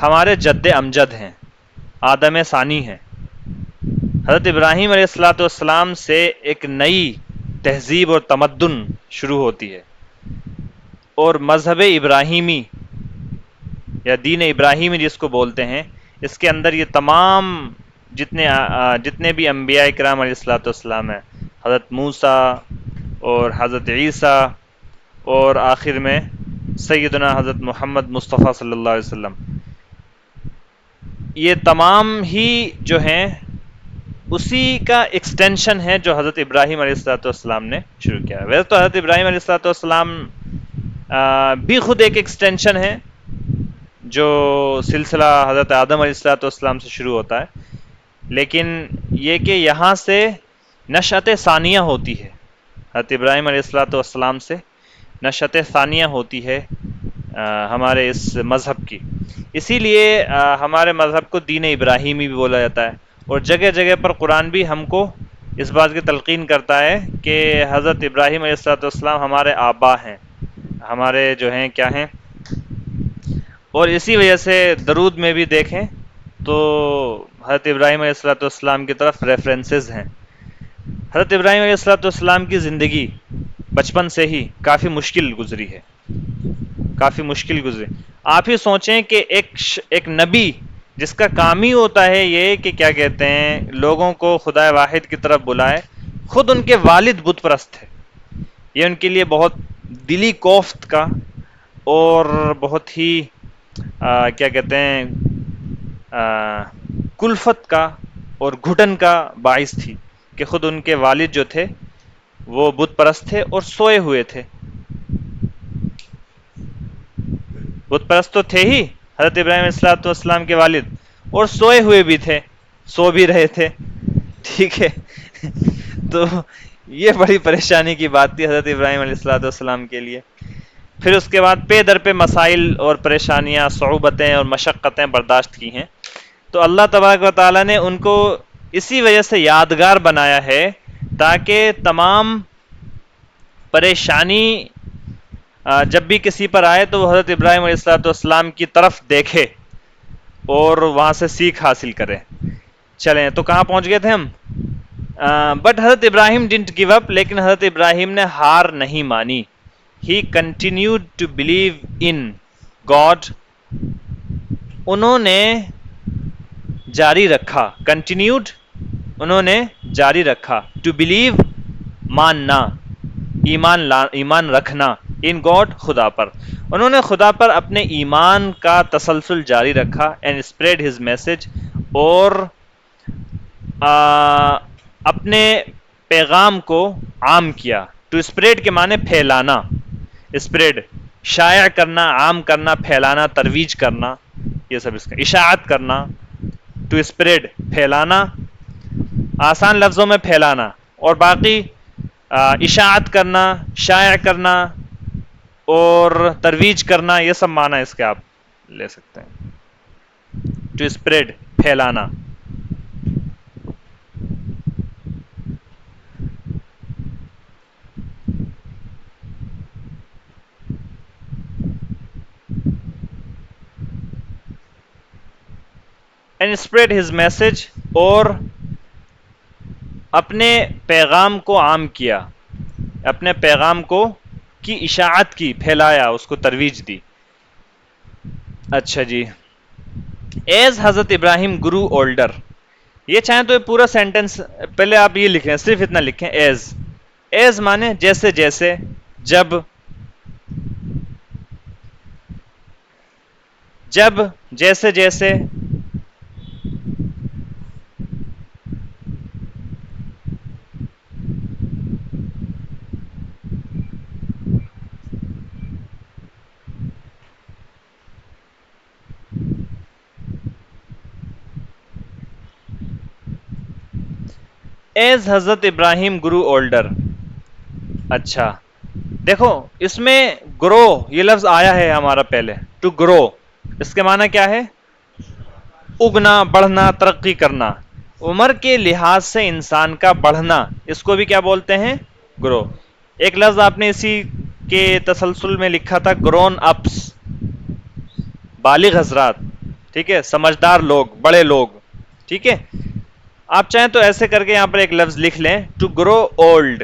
ہمارے جد امجد ہیں، آدم ثانی ہیں. حضرت ابراہیم علیہ السلام سے ایک نئی تہذیب اور تمدن شروع ہوتی ہے، اور مذہب ابراہیمی یا دین ابراہیمی جس کو بولتے ہیں، اس کے اندر یہ تمام جتنے بھی انبیاء کرام علیہ الصلوۃ والسلام ہیں، حضرت موسیٰ اور حضرت عیسیٰ اور آخر میں سیدنا حضرت محمد مصطفیٰ صلی اللہ علیہ وسلم، یہ تمام ہی جو ہیں اسی کا ایکسٹینشن ہے جو حضرت ابراہیم علیہ الصلوۃ والسلام نے شروع کیا ہے۔ ویسے تو حضرت ابراہیم علیہ الصلوۃ والسلام بھی خود ایک ایکسٹینشن ہے جو سلسلہ حضرت آدم علیہ الصلوۃ والسلام سے شروع ہوتا ہے، لیکن یہ کہ یہاں سے نشأت ثانیہ ہوتی ہے، حضرت ابراہیم علیہ الصلوۃ والسلام سے نشأت ثانیہ ہوتی ہے ہمارے اس مذہب کی، اسی لیے ہمارے مذہب کو دین ابراہیمی بھی بولا جاتا ہے، اور جگہ جگہ پر قرآن بھی ہم کو اس بات کی تلقین کرتا ہے کہ حضرت ابراہیم علیہ الصلوۃ والسلام ہمارے آبا ہیں، ہمارے جو ہیں کیا ہیں، اور اسی وجہ سے درود میں بھی دیکھیں تو حضرت ابراہیم علیہ الصلوۃ والسلام کی طرف ریفرنسز ہیں۔ حضرت ابراہیم علیہ الصلوۃ والسلام کی زندگی بچپن سے ہی کافی مشکل گزری ہے، کافی مشکل گزری۔ آپ ہی سوچیں کہ ایک نبی جس کا کام ہی ہوتا ہے یہ کہ کیا کہتے ہیں لوگوں کو خدا واحد کی طرف بلائے، خود ان کے والد بت پرست تھے، یہ ان کے لیے بہت دلی کوفت کا اور بہت ہی کیا کہتے ہیں کلفت کا اور گھٹن کا باعث تھی کہ خود ان کے والد جو تھے وہ بت پرست تھے اور سوئے ہوئے تھے، بت پرست تو تھے ہی حضرت ابراہیم علیہ السلام کے والد، اور سوئے ہوئے بھی تھے، سو بھی رہے تھے، ٹھیک ہے تو یہ بڑی پریشانی کی بات تھی حضرت ابراہیم علیہ السلام کے لیے۔ پھر اس کے بعد پے در پہ مسائل اور پریشانیاں، صعوبتیں اور مشقتیں برداشت کی ہیں، تو اللہ تبارک و تعالیٰ نے ان کو اسی وجہ سے یادگار بنایا ہے تاکہ تمام پریشانی جب بھی کسی پر آئے تو وہ حضرت ابراہیم علیہ السلام کی طرف دیکھے اور وہاں سے سیکھ حاصل کرے۔ چلیں تو کہاں پہنچ گئے تھے ہم؟ بٹ حضرت ابراہیم ڈنٹ گیو اپ، لیکن حضرت ابراہیم نے ہار نہیں مانی۔ He continued to believe in God, انہوں نے جاری رکھا، کنٹینیوڈ انہوں نے جاری رکھا، ٹو بلیو ماننا، ایمان رکھنا، ان گاڈ خدا پر، انہوں نے خدا پر اپنے ایمان کا تسلسل جاری رکھا، اینڈ اسپریڈ ہز میسج، اور اپنے پیغام کو عام کیا۔ ٹو اسپریڈ کے معنی پھیلانا، اسپریڈ شائع کرنا، عام کرنا، پھیلانا، ترویج کرنا، یہ سب اس کا اشاعت کرنا۔ ٹو اسپریڈ پھیلانا، آسان لفظوں میں پھیلانا، اور باقی اشاعت کرنا، شائع کرنا اور ترویج کرنا، یہ سب معنی اس کے آپ لے سکتے ہیں۔ ٹو اسپریڈ پھیلانا۔ اینڈ اسپریڈ ہز میسج، اور اپنے پیغام کو عام کیا، اپنے پیغام کو کی اشاعت کی، پھیلایا، اس کو ترویج دی۔ اچھا جی، ایز حضرت ابراہیم گرو اولڈر، یہ چاہیں تو یہ پورا سینٹنس پہلے آپ یہ لکھیں، صرف اتنا لکھیں ایز، ایز مانے جیسے جیسے، جب جیسے جیسے، ایز حضرت ابراہیم گرو اولڈر۔ اچھا دیکھو اس میں گرو یہ لفظ آیا ہے ہمارا پہلے، ٹو گرو، اس کے معنی کیا ہے؟ اگنا، بڑھنا، ترقی کرنا، عمر کے لحاظ سے انسان کا بڑھنا، اس کو بھی کیا بولتے ہیں؟ گرو۔ ایک لفظ آپ نے اسی کے تسلسل میں لکھا تھا، گرون اپس، بالغ حضرات، ٹھیک ہے، سمجھدار لوگ، بڑے لوگ، ٹھیک ہے۔ آپ چاہیں تو ایسے کر کے یہاں پر ایک لفظ لکھ لیں، ٹو گرو اولڈ،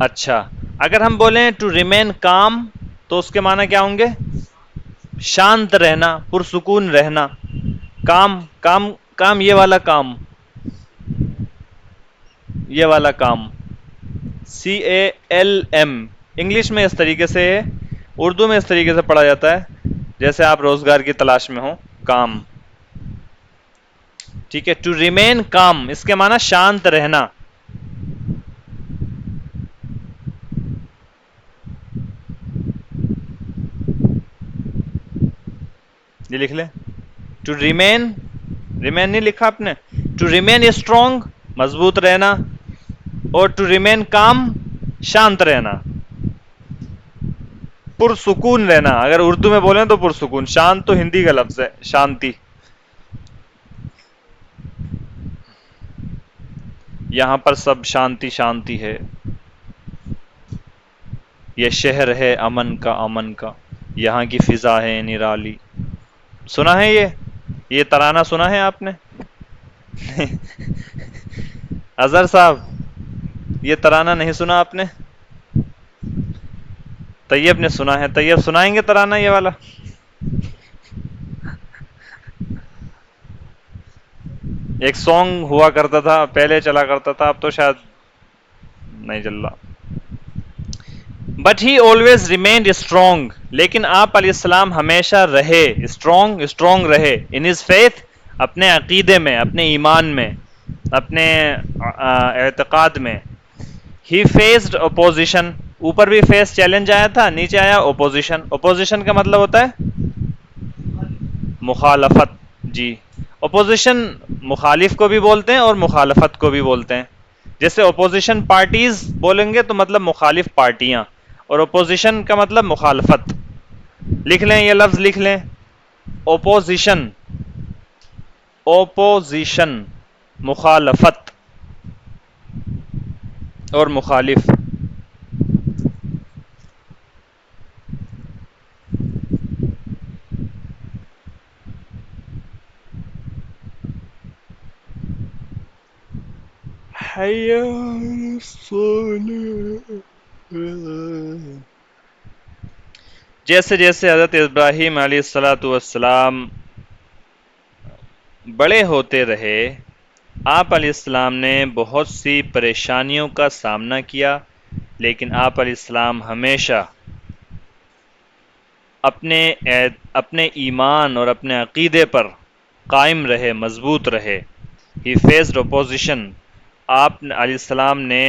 اچھا، اگر ہم بولیں ٹو ریمین کام تو اس کے معنی کیا ہوں گے؟ شانت رہنا، پرسکون رہنا. کام کام کام، یہ والا کام، یہ والا کام CALM انگلش میں اس طریقے سے ہے، اردو میں اس طریقے سے پڑھا جاتا ہے جیسے آپ روزگار کی تلاش میں ہوں، کام. ٹھیک ہے، ٹو ریمین کام اس کے معنی شانت رہنا. یہ لکھ لیں، ٹو ریمین، ریمین نہیں لکھا آپ نے، ٹو ریمین اسٹرانگ مضبوط رہنا، اور ٹو ریمین کام شانت رہنا، پرسکون رہنا. اگر اردو میں بولیں تو پرسکون، شانت تو ہندی کا لفظ ہے، شانتی. یہاں پر سب شانتی شانتی ہے، یہ شہر ہے امن کا امن کا، یہاں کی فضا ہے نرالی. سنا ہے یہ ترانہ سنا ہے آپ نے؟ اظہر صاحب، یہ ترانہ نہیں سنا آپ نے؟ طیب نے سنا ہے، طیب سنائیں گے ترانہ یہ والا؟ ایک سانگ ہوا کرتا تھا پہلے، چلا کرتا تھا، اب تو شاید نہیں چل رہا. But he always remained strong, لیکن آپ علیہ السلام ہمیشہ رہے اسٹرانگ رہے ان ہز فیتھ، اپنے عقیدے میں، اپنے ایمان میں، اپنے اعتقاد میں. ہی فیسڈ اپوزیشن، اوپر بھی فیس چیلنج آیا تھا، نیچے آیا اپوزیشن. اپوزیشن کا مطلب ہوتا ہے مخالفت. جی، اپوزیشن مخالف کو بھی بولتے ہیں اور مخالفت کو بھی بولتے ہیں. جیسے اپوزیشن پارٹیز بولیں گے تو مطلب مخالف پارٹیاں، اور اپوزیشن کا مطلب مخالفت. لکھ لیں، یہ لفظ لکھ لیں، اپوزیشن، اپوزیشن مخالفت اور مخالف. جیسے جیسے حضرت ابراہیم علیہ الصلاۃ والسلام بڑے ہوتے رہے، آپ علیہ السلام نے بہت سی پریشانیوں کا سامنا کیا، لیکن آپ علیہ السلام ہمیشہ اپنے ایمان اور اپنے عقیدے پر قائم رہے، مضبوط رہے. ہی فیسڈ اپوزیشن، آپ علیہ السلام نے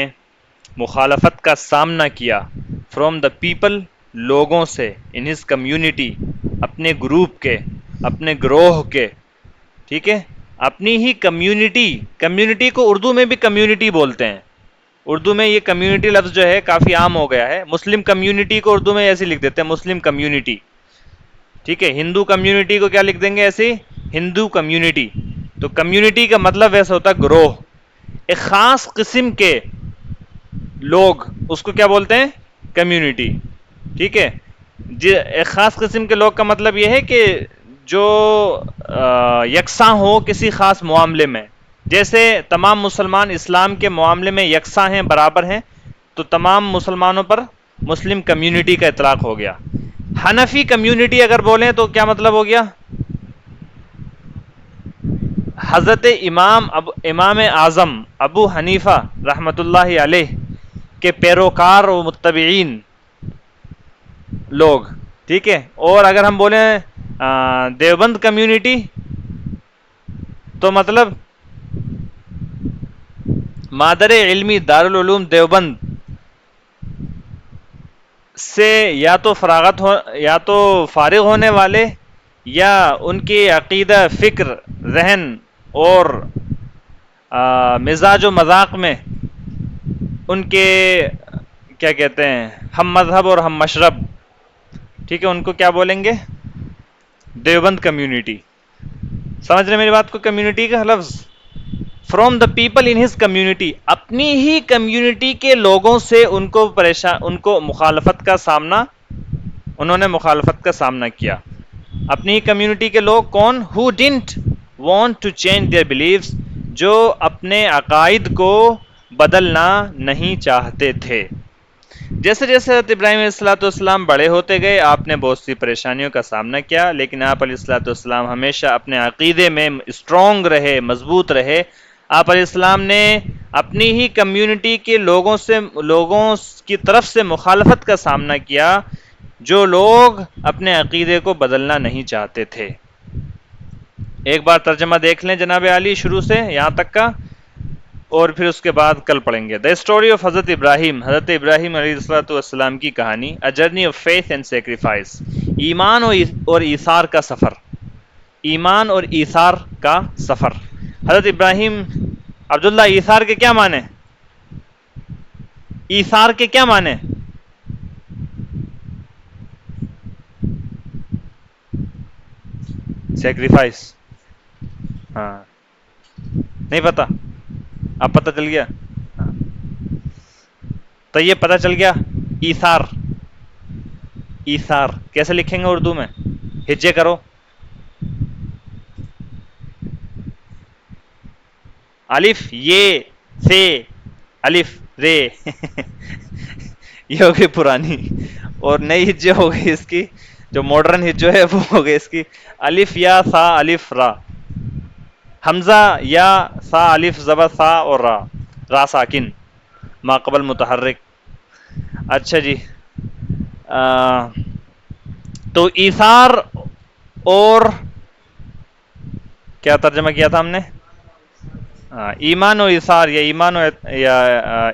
مخالفت کا سامنا کیا، فرام دا پیپل، لوگوں سے، ان ہز کمیونٹی، اپنے گروپ کے، اپنے گروہ کے. ٹھیک ہے، اپنی ہی کمیونٹی کو اردو میں بھی کمیونٹی بولتے ہیں. اردو میں یہ کمیونٹی لفظ جو ہے کافی عام ہو گیا ہے. مسلم کمیونٹی کو اردو میں ایسے لکھ دیتے ہیں، مسلم کمیونٹی. ٹھیک ہے، ہندو کمیونٹی کو کیا لکھ دیں گے ایسے؟ ہندو کمیونٹی. تو کمیونٹی کا مطلب ویسا ہوتا ہے گروہ، ایک خاص قسم کے لوگ، اس کو کیا بولتے ہیں؟ کمیونٹی. ٹھیک ہے، ایک خاص قسم کے لوگ کا مطلب یہ ہے کہ جو یکساں ہو کسی خاص معاملے میں. جیسے تمام مسلمان اسلام کے معاملے میں یکساں ہیں، برابر ہیں، تو تمام مسلمانوں پر مسلم کمیونٹی کا اطلاق ہو گیا. حنفی کمیونٹی اگر بولیں تو کیا مطلب ہو گیا؟ حضرت امام اعظم ابو حنیفہ رحمۃ اللہ علیہ کے پیروکار و متبعین لوگ. ٹھیک ہے، اور اگر ہم بولیں دیوبند کمیونٹی تو مطلب مادر علمی دارالعلوم دیوبند سے یا تو فارغ ہونے والے، یا ان کی عقیدہ، فکر، ذہن اور مزاج و مذاق میں ان کے کیا کہتے ہیں، ہم مذہب اور ہم مشرب. ٹھیک ہے، ان کو کیا بولیں گے؟ دیوبند کمیونٹی. سمجھ رہے میری بات کو؟ کمیونٹی کا لفظ from the people in his community, اپنی ہی کمیونٹی کے لوگوں سے ان کو مخالفت کا سامنا، انہوں نے مخالفت کا سامنا کیا. اپنی ہی کمیونٹی کے لوگ کون؟ who didn't want to change their beliefs، جو اپنے عقائد کو بدلنا نہیں چاہتے تھے. جیسے جیسے حضرت ابراہیم علیہ الصلوۃ والسلام بڑے ہوتے گئے آپ نے بہت سی پریشانیوں کا سامنا کیا، لیکن آپ علیہ الصلوۃ والسلام ہمیشہ اپنے عقیدے میں اسٹرانگ رہے، مضبوط رہے۔ آپ علیہ السلام نے اپنی ہی کمیونٹی کے لوگوں کی طرف سے مخالفت کا سامنا کیا، جو لوگ اپنے عقیدے کو بدلنا نہیں چاہتے تھے۔ ایک بار ترجمہ دیکھ لیں جناب علی شروع سے یہاں تک کا، اور پھر اس کے بعد کل پڑھیں گے۔ دا اسٹوری آف حضرت ابراہیم، حضرت ابراہیم علیہ الصلوۃ والسلام کی کہانی، a journey of faith and sacrifice, ایمان اور ایثار کا سفر، ایمان اور ایثار کا سفر۔ حضرت ابراہیم، عبداللہ ایثار کے کیا معنی؟ ایثار کے کیا معنی؟ سیکریفائس، ہاں نہیں پتا، اب پتہ چل گیا؟ ہاں تو یہ پتہ چل گیا ایثار، ایثار کیسے لکھیں گے اردو میں؟ ہجے کرو، الف یہ سے الف رے یہ ہو گئی پرانی، اور نئی ہجے ہو گئی اس کی، جو ماڈرن ہجو ہے وہ ہو گئی اس کی الف یا سا الف را، حمزہ یا سا الف زبر سا اور را، را ساکن ما قبل متحرک۔ اچھا جی، تو ایثار اور کیا ترجمہ کیا تھا ہم نے؟ ایمان و ایثار، یا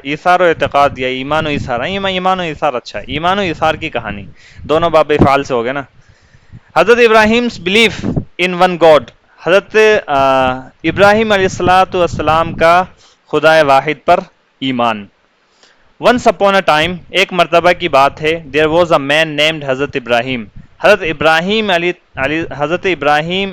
ایثار و اعتقاد، یا ایمان و ایثار، ایمان و ایثار، اچھا ایمان و ایثار کی کہانی، دونوں باب افعال سے ہو گئے نا۔ حضرت ابراہیم's belief in one God، حضرت ابراہیم علیہ الصلوۃ والسلام کا خدا واحد پر ایمان۔ Once upon a time، ایک مرتبہ کی بات ہے، there was a man named حضرت ابراہیم، حضرت ابراہیم علیہ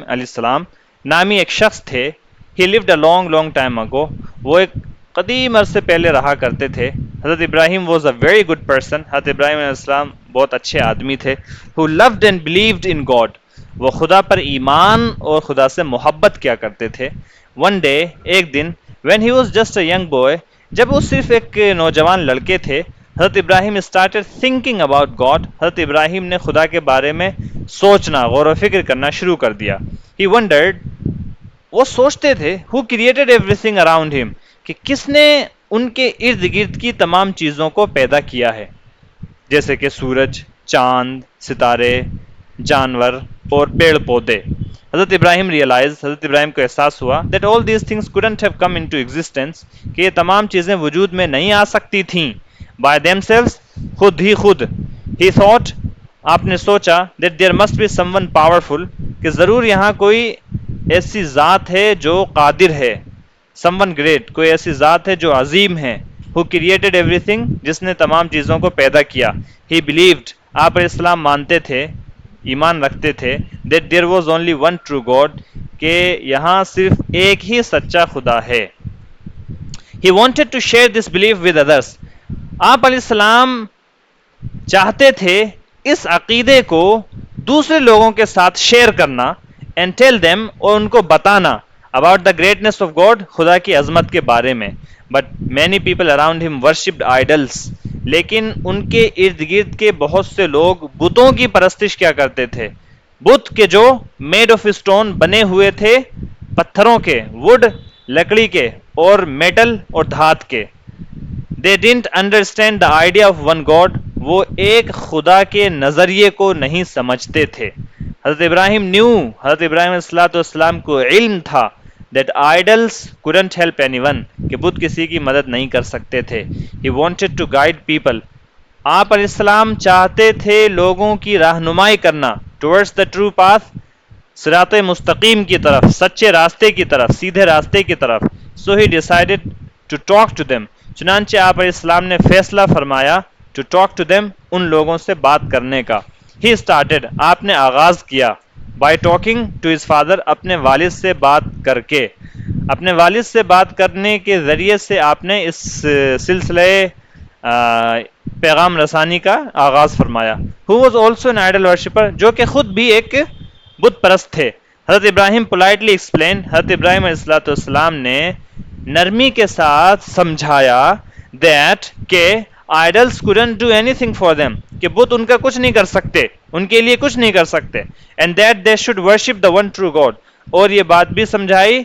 السلام نامی ایک شخص تھے۔ He lived a long long time ago، وہ ایک قدیم عرصے پہلے رہا کرتے تھے۔ حضرت ابراہیم was a very good person، حضرت ابراہیم علیہ السلام بہت اچھے آدمی تھے۔ Who loved and believed in God، وہ خدا پر ایمان اور خدا سے محبت کیا کرتے تھے۔ One day، ایک دن، when he was just a young boy، جب وہ صرف ایک نوجوان لڑکے تھے، حضرت ابراہیم started thinking about God، حضرت ابراہیم نے خدا کے بارے میں سوچنا، غور و فکر کرنا شروع کر دیا۔ He wondered، وہ سوچتے تھے who created everything around him، کہ کس نے ان کے ارد گرد کی تمام چیزوں کو پیدا کیا ہے، جیسے کہ سورج، چاند، ستارے، جانور اور پیڑ پودے۔ حضرت ابراہیم حضرت ابراہیم کو احساس ہوا that all these things couldn't have come into existence، کہ یہ تمام چیزیں وجود میں نہیں آ سکتی تھیں by themselves، خود ہی خود۔ He thought، آپ نے سوچا that there must be someone powerful، کہ ضرور یہاں کوئی ایسی ذات ہے جو قادر ہے، someone great، کوئی ایسی ذات ہے جو عظیم ہے، who created everything، جس نے تمام چیزوں کو پیدا کیا۔ He believed، آپ علیہ السلام مانتے تھے، ایمان رکھتے تھے that there was only one true God، کہ یہاں صرف ایک ہی سچا خدا ہے۔ He wanted to share this belief with others، آپ علیہ السلام چاہتے تھے اس عقیدے کو دوسرے لوگوں کے ساتھ شیئر کرنا، and tell them، اور ان کو بتانا about the greatness of God، خدا کی عظمت کے بارے میں۔ but many people around him worshipped idols، لیکن ان کے ارد گرد کے بہت سے لوگ بتوں کی پرستش کیا کرتے تھے، بت کے جو made of stone، بنے ہوئے تھے پتھروں کے، wood لکڑی کے، اور metal اور دھات کے۔ they didn't understand the idea of one God، وہ ایک خدا کے نظریے کو نہیں سمجھتے تھے۔ حضرت ابراہیم حضرت ابراہیم علیہ السلام کو علم تھا that idols couldn't help anyone، کہ بت کسی کی مدد نہیں کر سکتے تھے۔ He wanted to guide people، آپ علیہ السلام چاہتے تھے لوگوں کی رہنمائی کرنا towards the true path، صراط مستقیم کی طرف، سچے راستے کی طرف، سیدھے راستے کی طرف۔ So he decided to talk to them، چنانچہ آپ علیہ السلام نے فیصلہ فرمایا to talk to them، ان لوگوں سے بات کرنے کا۔ He started، آپ نے آغاز کیا by talking to his father، اپنے والد سے بات کر کے، اپنے والد سے بات کرنے کے ذریعے سے آپ نے اس سلسلے پیغام رسانی کا آغاز فرمایا۔ Who was also an idol worshipper، جو کہ خود بھی ایک بت پرست تھے۔ حضرت ابراہیم politely explained، حضرت ابراہیم علیہ السلام نے نرمی کے ساتھ سمجھایا that کہ idols couldn't do anything for them, کہ بت ان کا کچھ نہیں کر سکتے، ان کے لیے کچھ نہیں کر سکتے. And that they should worship the one true God. اور یہ بات بھی سمجھائی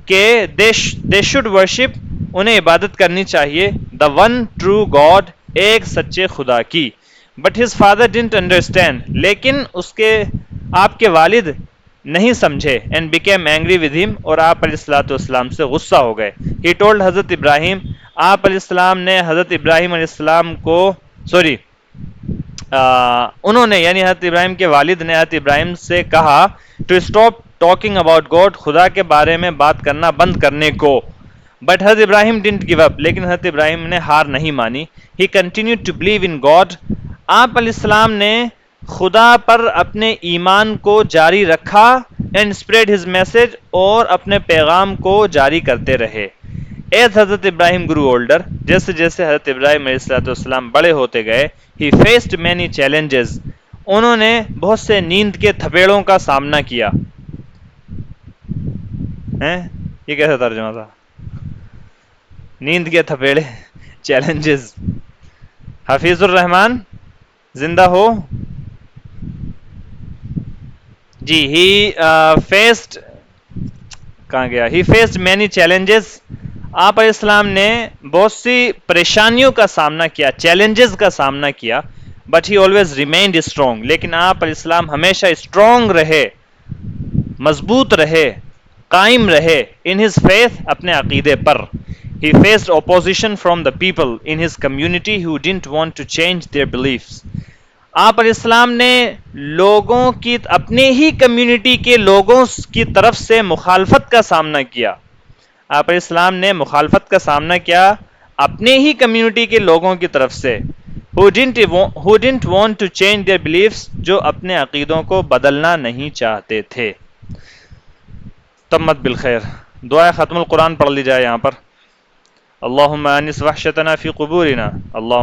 کہ they should worship، انہیں عبادت کرنی چاہیے the one true God، ایک سچے خدا کی. But his father didn't understand، لیکن اس کے آپ کے والد نہیں سمجھے. And became angry with him، اور آپ علیہ الصلوۃ والسلام سے غصہ ہو گئے. He told حضرت ابراہیم، آپ علیہ السلام نے حضرت ابراہیم علیہ السلام کو انہوں نے یعنی حضرت ابراہیم کے والد نے حضرت ابراہیم سے کہا to stop talking about God, خدا کے بارے میں بات کرنا بند کرنے کو. بٹ حضرت ابراہیم ڈنٹ گیو اپ، لیکن حضرت ابراہیم نے ہار نہیں مانی. He continued to believe in God, آپ علیہ السلام نے خدا پر اپنے ایمان کو جاری رکھا. اینڈ اسپریڈ ہز میسج، اور اپنے پیغام کو جاری کرتے رہے. ایز حضرت ابراہیم گرو اولڈر، جیسے جیسے حضرت ابراہیم علیہ السلام بڑے ہوتے گئے. ہی فیسڈ مینی چیلنجز، انہوں نے بہت سے نیند کے تھپیڑوں کا سامنا کیا. یہ کیسا ترجمہ تھا؟ نیند کے تھپیڑے، چیلنجز. حفیظ الرحمان زندہ ہو جی. ہی فیسڈ، کہاں گیا؟ ہی فیسڈ مینی چیلنجز، آپ علیہ السلام نے بہت سی پریشانیوں کا سامنا کیا، چیلنجز کا سامنا کیا. But he always remained strong, لیکن آپ علیہ السلام ہمیشہ اسٹرانگ رہے، مضبوط رہے، قائم رہے ان ہز فیتھ، اپنے عقیدے پر. He faced opposition from the people in his community who didn't want to change their beliefs. آپ علیہ السلام نے لوگوں کی، اپنے ہی کمیونٹی کے لوگوں کی طرف سے مخالفت کا سامنا کیا. آپ علیہ السلام نے مخالفت کا سامنا کیا اپنے ہی کمیونٹی کے لوگوں کی طرف سے. who didn't want to change their beliefs، جو اپنے عقیدوں کو بدلنا نہیں چاہتے تھے. تمت بالخیر. دعائے ختم القرآن پڑھ لی جائے یہاں پر. اللہم انس وحشتنا فی قبورنا، اللہم